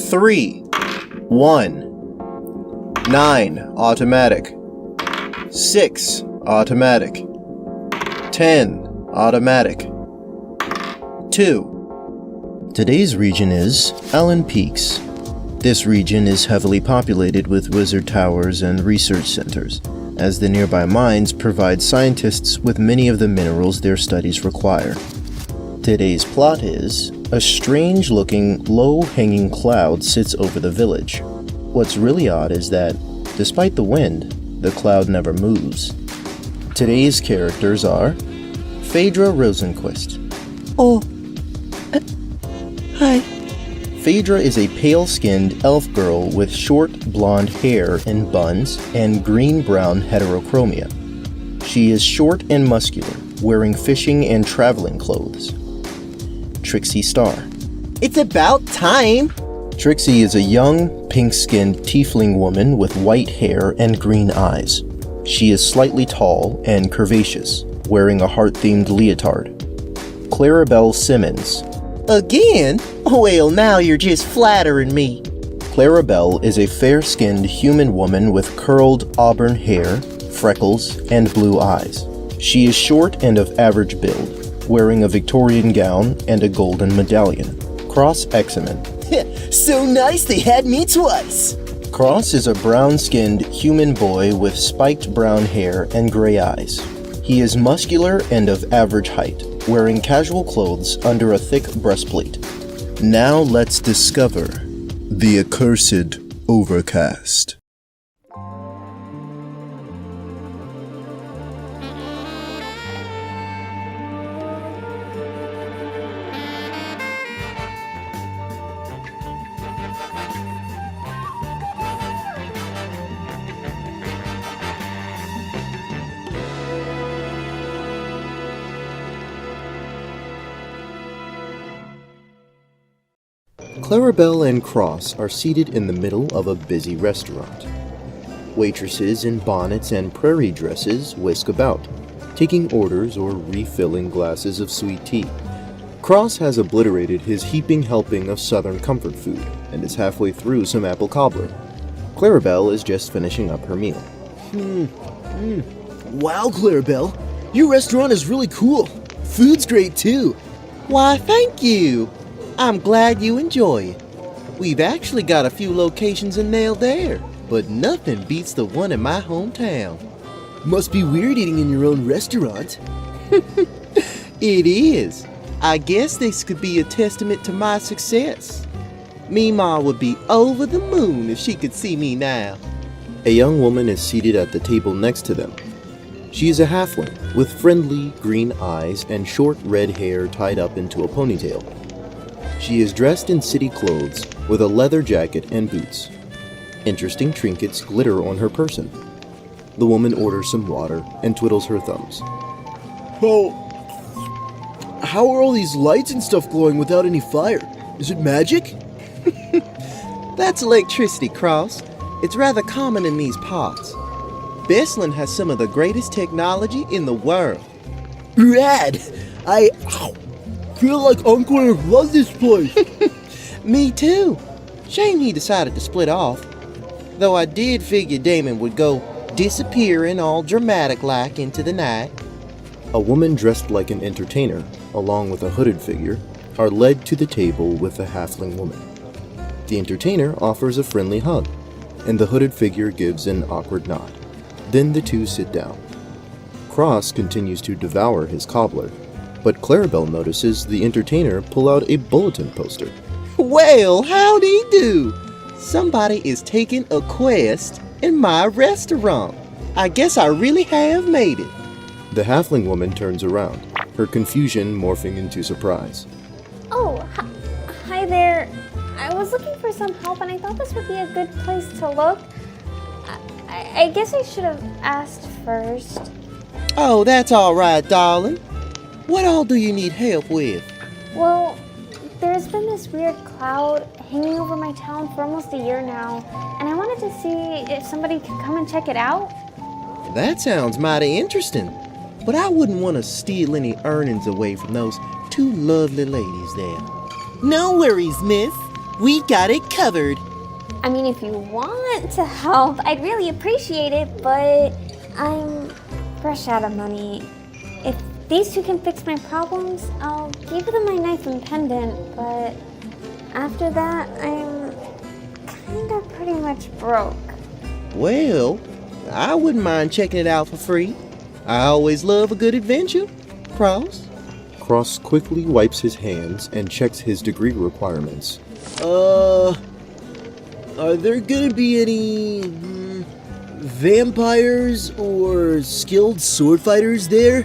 3, 1, 9, automatic, 6, automatic, 10, automatic, 2. Today's region is Allen Peaks. This region is heavily populated with wizard towers and research centers, as the nearby mines provide scientists with many of the minerals their studies require. Today's plot is, a strange-looking, low-hanging cloud sits over the village. What's really odd is that, despite the wind, the cloud never moves. Today's characters are Phaedra Rosenquist. Oh, hi. Phaedra is a pale-skinned elf girl with short blonde hair in buns and green-brown heterochromia. She is short and muscular, wearing fishing and traveling clothes. Trixie Starr. It's about time! Trixie is a young, pink-skinned tiefling woman with white hair and green eyes. She is slightly tall and curvaceous, wearing a heart-themed leotard. Clarabelle Simmons. Again? Well, now you're just flattering me. Clarabelle is a fair-skinned human woman with curled auburn hair, freckles, and blue eyes. She is short and of average build, wearing a Victorian gown and a golden medallion. Cross Examen. So nice they had me twice! Cross is a brown-skinned human boy with spiked brown hair and gray eyes. He is muscular and of average height, wearing casual clothes under a thick breastplate. Now let's discover the accursed Overcast. Clarabelle and Cross are seated in the middle of a busy restaurant. Waitresses in bonnets and prairie dresses whisk about, taking orders or refilling glasses of sweet tea. Cross has obliterated his heaping helping of southern comfort food and is halfway through some apple cobbler. Clarabelle is just finishing up her meal. Wow, Clarabelle, your restaurant is really cool. Food's great too. Why, thank you. I'm glad you enjoy it. We've actually got a few locations in Nail there, but nothing beats the one in my hometown. Must be weird eating in your own restaurant. It is. I guess this could be a testament to my success. Me ma would be over the moon if she could see me now. A young woman is seated at the table next to them. She is a halfling with friendly green eyes and short red hair tied up into a ponytail. She is dressed in city clothes with a leather jacket and boots. Interesting trinkets glitter on her person. The woman orders some water and twiddles her thumbs. Oh, how are all these lights and stuff glowing without any fire? Is it magic? That's electricity, Cross. It's rather common in these parts. Bestland has some of the greatest technology in the world. Rad! I feel like I'm going to love this place. Me too. Shame he decided to split off. Though I did figure Damon would go disappearing all dramatic-like into the night. A woman dressed like an entertainer, along with a hooded figure, are led to the table with the halfling woman. The entertainer offers a friendly hug, and the hooded figure gives an awkward nod. Then the two sit down. Cross continues to devour his cobbler, but Clarabelle notices the entertainer pull out a bulletin poster. Well, howdy do. Somebody is taking a quest in my restaurant. I guess I really have made it. The halfling woman turns around, her confusion morphing into surprise. Oh, hi there. I was looking for some help and I thought this would be a good place to look. I guess I should have asked first. Oh, that's all right, darling. What all do you need help with? Well, there's been this weird cloud hanging over my town for almost a year now, and I wanted to see if somebody could come and check it out. That sounds mighty interesting, but I wouldn't want to steal any earnings away from those two lovely ladies there. No worries, miss. We got it covered. I mean, if you want to help, I'd really appreciate it, but I'm fresh out of money. If these two can fix my problems, I'll give them my knife and pendant, but after that, I'm kinda pretty much broke. Well, I wouldn't mind checking it out for free. I always love a good adventure. Cross? Cross quickly wipes his hands and checks his degree requirements. Are there gonna be any vampires or skilled sword fighters there?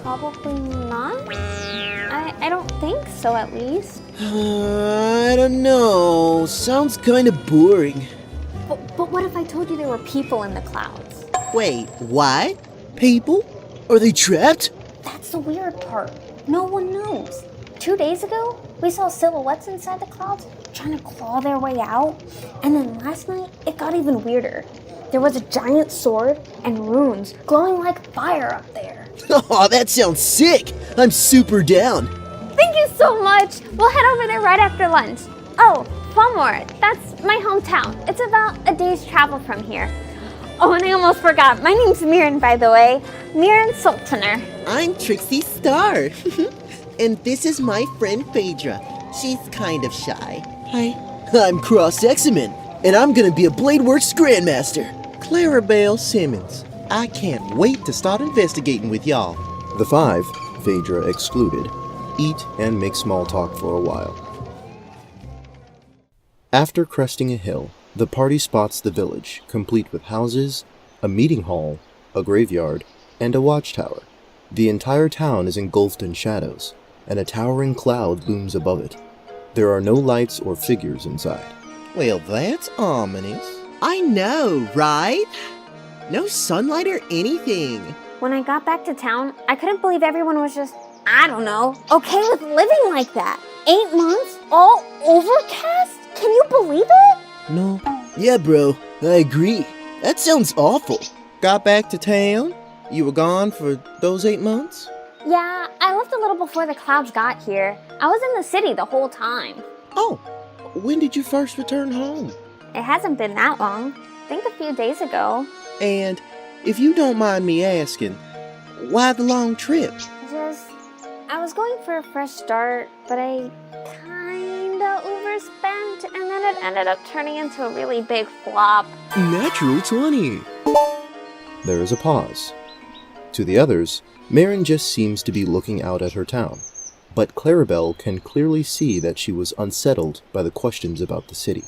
Probably not. I don't think so, at least. I don't know. Sounds kind of boring. But what if I told you there were people in the clouds? Wait, what? People? Are they trapped? That's the weird part. No one knows. 2 days ago, we saw silhouettes inside the clouds trying to claw their way out. And then last night, it got even weirder. There was a giant sword and runes glowing like fire up there. Oh, that sounds sick. I'm super down. Thank you so much. We'll head over there right after lunch. Oh, one more. That's my hometown. It's about a day's travel from here. Oh, and I almost forgot. My name's Mirren, by the way. Mirren Sultaner. I'm Trixie Star. And this is my friend Phaedra. She's kind of shy. Hi. I'm Cross Examen, and I'm gonna be a Bladeworks Grandmaster. Clarabelle Simmons. I can't wait to start investigating with y'all. The five, Phaedra excluded, eat and make small talk for a while. After cresting a hill, the party spots the village, complete with houses, a meeting hall, a graveyard, and a watchtower. The entire town is engulfed in shadows, and a towering cloud looms above it. There are no lights or figures inside. Well, that's ominous. I know, right? No sunlight or anything. When I got back to town, I couldn't believe everyone was just, I don't know, okay with living like that. 8 months? All overcast? Can you believe it? No. Yeah, bro. I agree. That sounds awful. Got back to town? You were gone for those 8 months? Yeah, I left a little before the clouds got here. I was in the city the whole time. Oh, when did you first return home? It hasn't been that long. I think a few days ago. And if you don't mind me asking, why the long trip? I was going for a fresh start, but I kinda overspent, and then it ended up turning into a really big flop. Natural 20. There is a pause. To the others, Mirren just seems to be looking out at her town, but Clarabelle can clearly see that she was unsettled by the questions about the city.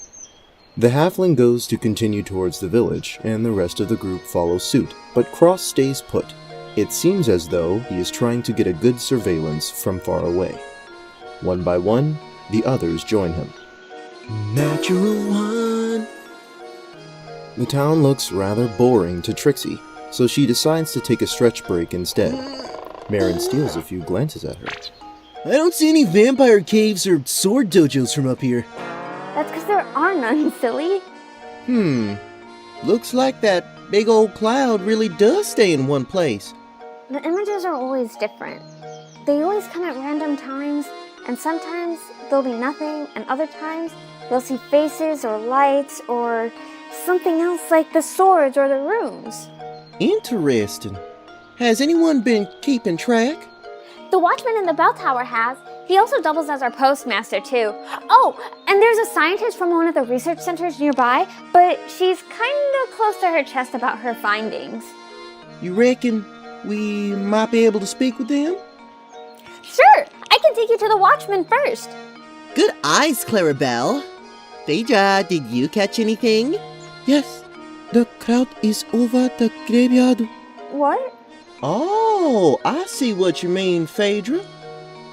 The halfling goes to continue towards the village, and the rest of the group follows suit, but Cross stays put. It seems as though he is trying to get a good surveillance from far away. One by one, the others join him. Natural 1. The town looks rather boring to Trixie, so she decides to take a stretch break instead. Mirren steals a few glances at her. I don't see any vampire caves or sword dojos from up here. That's because there are none, silly. Looks like that big old cloud really does stay in one place. The images are always different. They always come at random times, and sometimes there'll be nothing, and other times you'll see faces or lights or something else like the swords or the runes. Interesting. Has anyone been keeping track? The watchman in the bell tower has. He also doubles as our postmaster, too. Oh, and there's a scientist from one of the research centers nearby, but she's kind of close to her chest about her findings. You reckon we might be able to speak with them? Sure, I can take you to the watchman first. Good eyes, Clarabelle. Phaedra, did you catch anything? Yes, the crowd is over the graveyard. What? Oh, I see what you mean, Phaedra.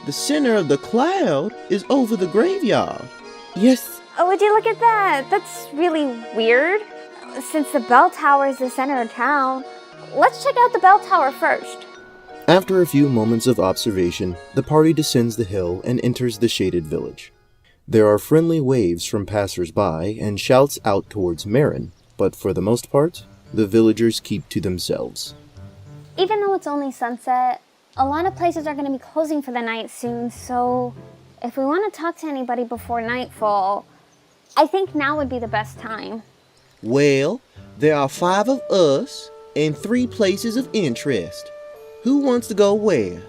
The center of the cloud is over the graveyard. Yes. Oh, would you look at that? That's really weird. Since the bell tower is the center of town, let's check out the bell tower first. After a few moments of observation, the party descends the hill and enters the shaded village. There are friendly waves from passers-by and shouts out towards Mirren, but for the most part, the villagers keep to themselves. Even though it's only sunset, a lot of places are going to be closing for the night soon, so if we want to talk to anybody before nightfall, I think now would be the best time. Well, there are 5 of us and 3 places of interest. Who wants to go where?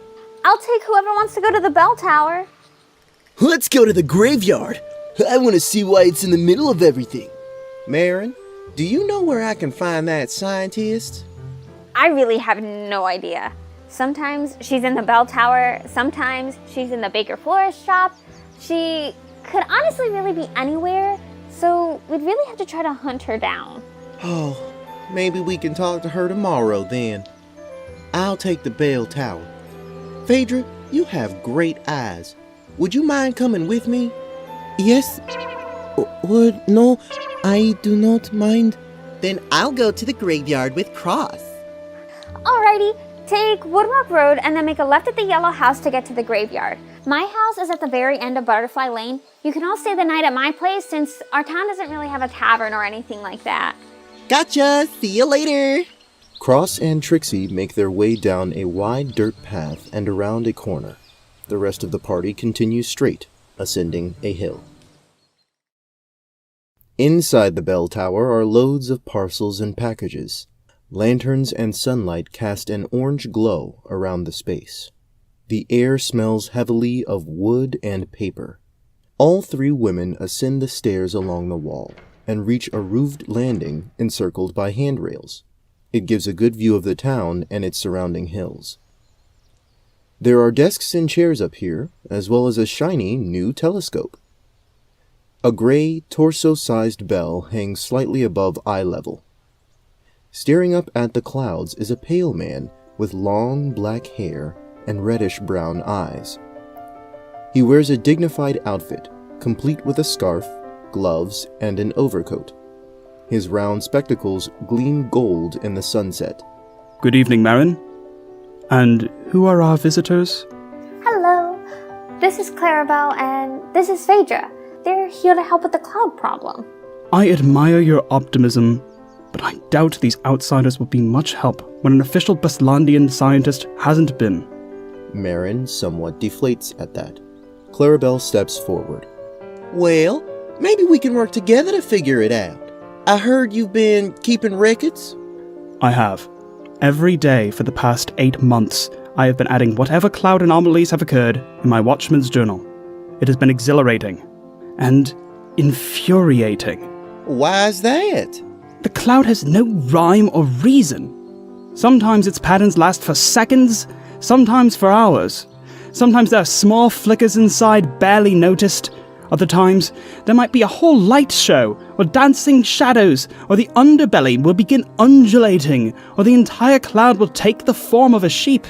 I'll take whoever wants to go to the bell tower. Let's go to the graveyard. I want to see why it's in the middle of everything. Marin, do you know where I can find that scientist? I really have no idea. Sometimes she's in the bell tower, sometimes she's in the baker florist shop. She could honestly really be anywhere, so we'd really have to try to hunt her down. Oh, maybe we can talk to her tomorrow then. I'll take the bell tower. Phaedra, you have great eyes. Would you mind coming with me? Yes. No, I do not mind. Then I'll go to the graveyard with Cross. Alrighty, take Woodmark Road and then make a left at the yellow house to get to the graveyard. My house is at the very end of Butterfly Lane. You can all stay the night at my place since our town doesn't really have a tavern or anything like that. Gotcha! See you later! Cross and Trixie make their way down a wide dirt path and around a corner. The rest of the party continues straight, ascending a hill. Inside the bell tower are loads of parcels and packages. Lanterns and sunlight cast an orange glow around the space. The air smells heavily of wood and paper. All 3 women ascend the stairs along the wall and reach a roofed landing encircled by handrails. It gives a good view of the town and its surrounding hills. There are desks and chairs up here, as well as a shiny new telescope. A gray, torso-sized bell hangs slightly above eye level. Staring up at the clouds is a pale man with long black hair and reddish-brown eyes. He wears a dignified outfit, complete with a scarf, gloves, and an overcoat. His round spectacles gleam gold in the sunset. Good evening, Marin. And who are our visitors? Hello, this is Clarabelle and this is Phaedra. They're here to help with the cloud problem. I admire your optimism, but I doubt these outsiders will be much help when an official Baslandian scientist hasn't been. Marin somewhat deflates at that. Clarabelle steps forward. Well, maybe we can work together to figure it out. I heard you've been keeping records? I have. Every day for the past 8 months, I have been adding whatever cloud anomalies have occurred in my Watchman's journal. It has been exhilarating and infuriating. Why is that? The cloud has no rhyme or reason. Sometimes its patterns last for seconds, sometimes for hours. Sometimes there are small flickers inside barely noticed. Other times, there might be a whole light show, or dancing shadows, or the underbelly will begin undulating, or the entire cloud will take the form of a sheep.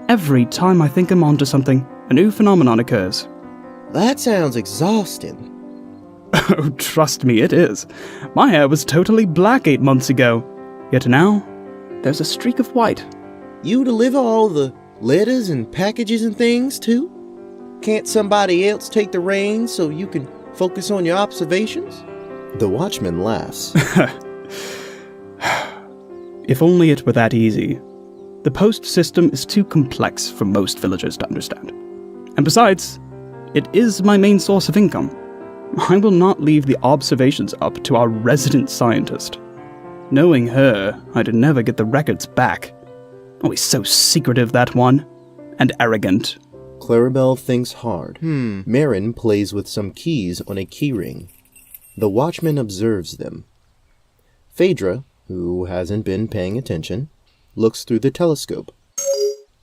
Every time I think I'm onto something, a new phenomenon occurs. That sounds exhausting. Oh, trust me, it is. My hair was totally black 8 months ago. Yet now, there's a streak of white. You deliver all the letters and packages and things, too? Can't somebody else take the reins so you can focus on your observations? The watchman laughs. If only it were that easy. The post system is too complex for most villagers to understand. And besides, it is my main source of income. I will not leave the observations up to our resident scientist. Knowing her, I'd never get the records back. Oh, he's so secretive, that one. And arrogant. Clarabelle thinks hard. Marin plays with some keys on a keyring. The watchman observes them. Phaedra, who hasn't been paying attention, looks through the telescope.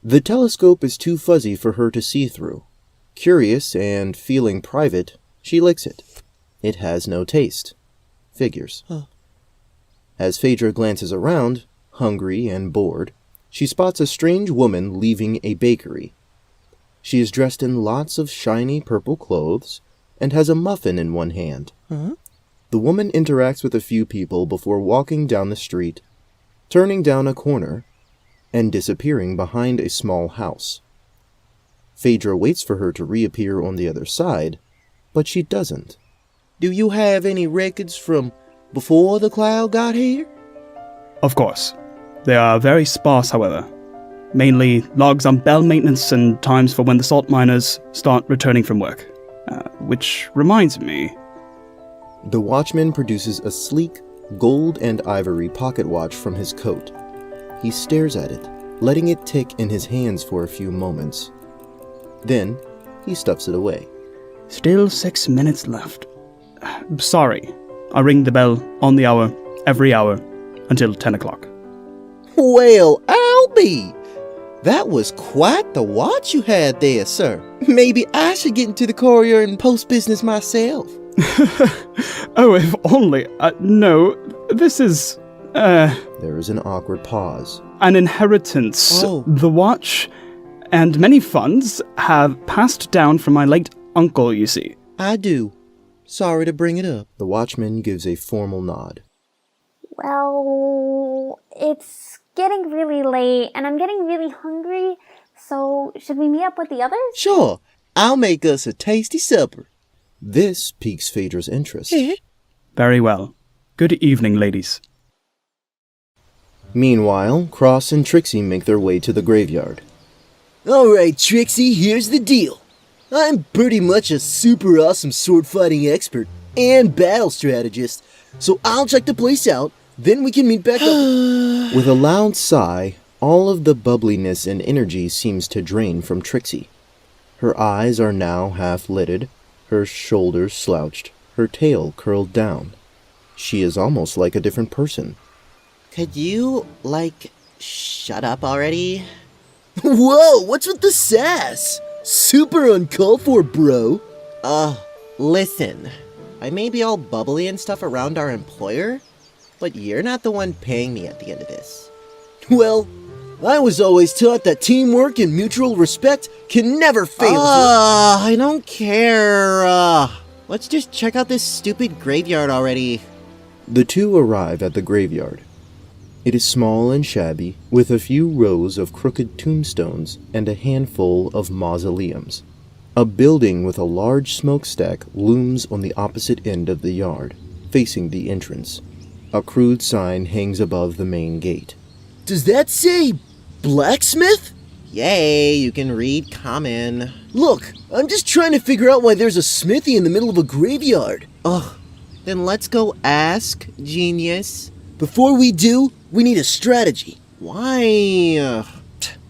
The telescope is too fuzzy for her to see through. Curious and feeling private, she licks it. It has no taste. Figures. As Phaedra glances around, hungry and bored, she spots a strange woman leaving a bakery. She is dressed in lots of shiny purple clothes and has a muffin in one hand. The woman interacts with a few people before walking down the street, turning down a corner, and disappearing behind a small house. Phaedra waits for her to reappear on the other side, but she doesn't. Do you have any records from before the cloud got here? Of course. They are very sparse, however. Mainly logs on bell maintenance and times for when the salt miners start returning from work. Which reminds me... The watchman produces a sleek, gold and ivory pocket watch from his coat. He stares at it, letting it tick in his hands for a few moments. Then, he stuffs it away. Still 6 minutes left. Sorry, I ring the bell on the hour, every hour, until 10 o'clock. Well, Albie! That was quite the watch you had there, sir. Maybe I should get into the courier and post business myself. Oh, if only. No, this is... There is an awkward pause. An inheritance. Oh. The watch and many funds have passed down from my late uncle, you see. I do. Sorry to bring it up. The watchman gives a formal nod. Well, it's getting really late and I'm getting really hungry, so should we meet up with the others? Sure, I'll make us a tasty supper. This piques Phaedra's interest. Very well. Good evening, ladies. Meanwhile, Cross and Trixie make their way to the graveyard. Alright, Trixie, here's the deal. I'm pretty much a super awesome sword fighting expert and battle strategist, so I'll check the place out, then we can meet back up. With a loud sigh, all of the bubbliness and energy seems to drain from Trixie. Her eyes are now half-lidded, her shoulders slouched, her tail curled down. She is almost like a different person. Could you, shut up already? Whoa, what's with the sass? Super uncalled for, bro. Listen. I may be all bubbly and stuff around our employer, but you're not the one paying me at the end of this. Well, I was always taught that teamwork and mutual respect can never fail. I don't care. Let's just check out this stupid graveyard already. The two arrive at the graveyard. It is small and shabby, with a few rows of crooked tombstones and a handful of mausoleums. A building with a large smokestack looms on the opposite end of the yard, facing the entrance. A crude sign hangs above the main gate. Does that say blacksmith? Yay, you can read common. Look, I'm just trying to figure out why there's a smithy in the middle of a graveyard. Ugh, then let's go ask, genius. Before we do, we need a strategy. Why?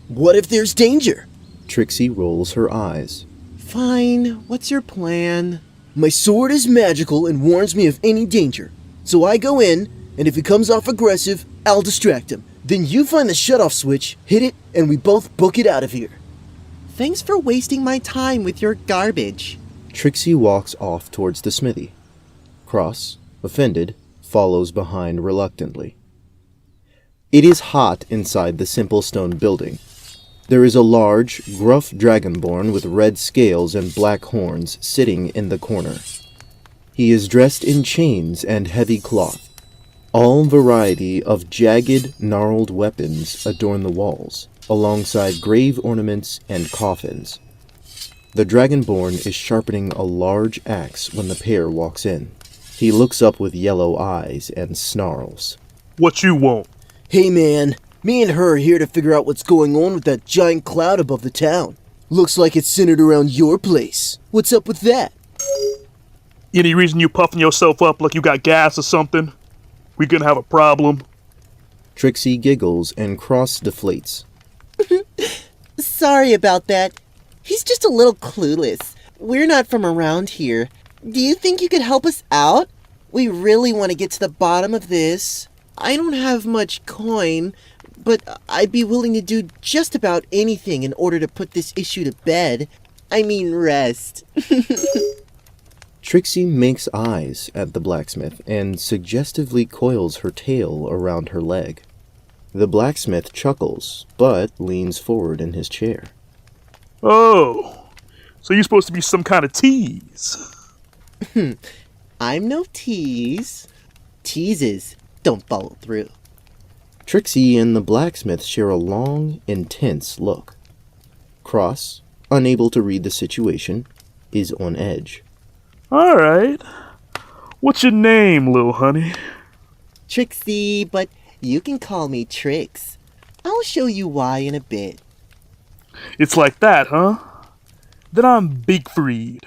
What if there's danger? Trixie rolls her eyes. Fine, what's your plan? My sword is magical and warns me of any danger. So I go in, and if he comes off aggressive, I'll distract him. Then you find the shutoff switch, hit it, and we both book it out of here. Thanks for wasting my time with your garbage. Trixie walks off towards the smithy. Cross, offended, follows behind reluctantly. It is hot inside the simple stone building. There is a large, gruff dragonborn with red scales and black horns sitting in the corner. He is dressed in chains and heavy cloth. All variety of jagged, gnarled weapons adorn the walls, alongside grave ornaments and coffins. The dragonborn is sharpening a large axe when the pair walks in. He looks up with yellow eyes and snarls. What you want? Hey man, me and her are here to figure out what's going on with that giant cloud above the town. Looks like it's centered around your place. What's up with that? Any reason you puffing yourself up like you got gas or something? We gonna have a problem? Trixie giggles and Cross deflates. Sorry about that. He's just a little clueless. We're not from around here. Do you think you could help us out? We really want to get to the bottom of this. I don't have much coin, but I'd be willing to do just about anything in order to put this issue to bed. I mean rest. Trixie makes eyes at the blacksmith and suggestively coils her tail around her leg. The blacksmith chuckles, but leans forward in his chair. Oh, so you're supposed to be some kind of tease. I'm no tease. Teases don't follow through. Trixie and the blacksmith share a long, intense look. Cross, unable to read the situation, is on edge. Alright. What's your name, little honey? Trixie, but you can call me Trix. I'll show you why in a bit. It's like that, huh? Then I'm Beakfried.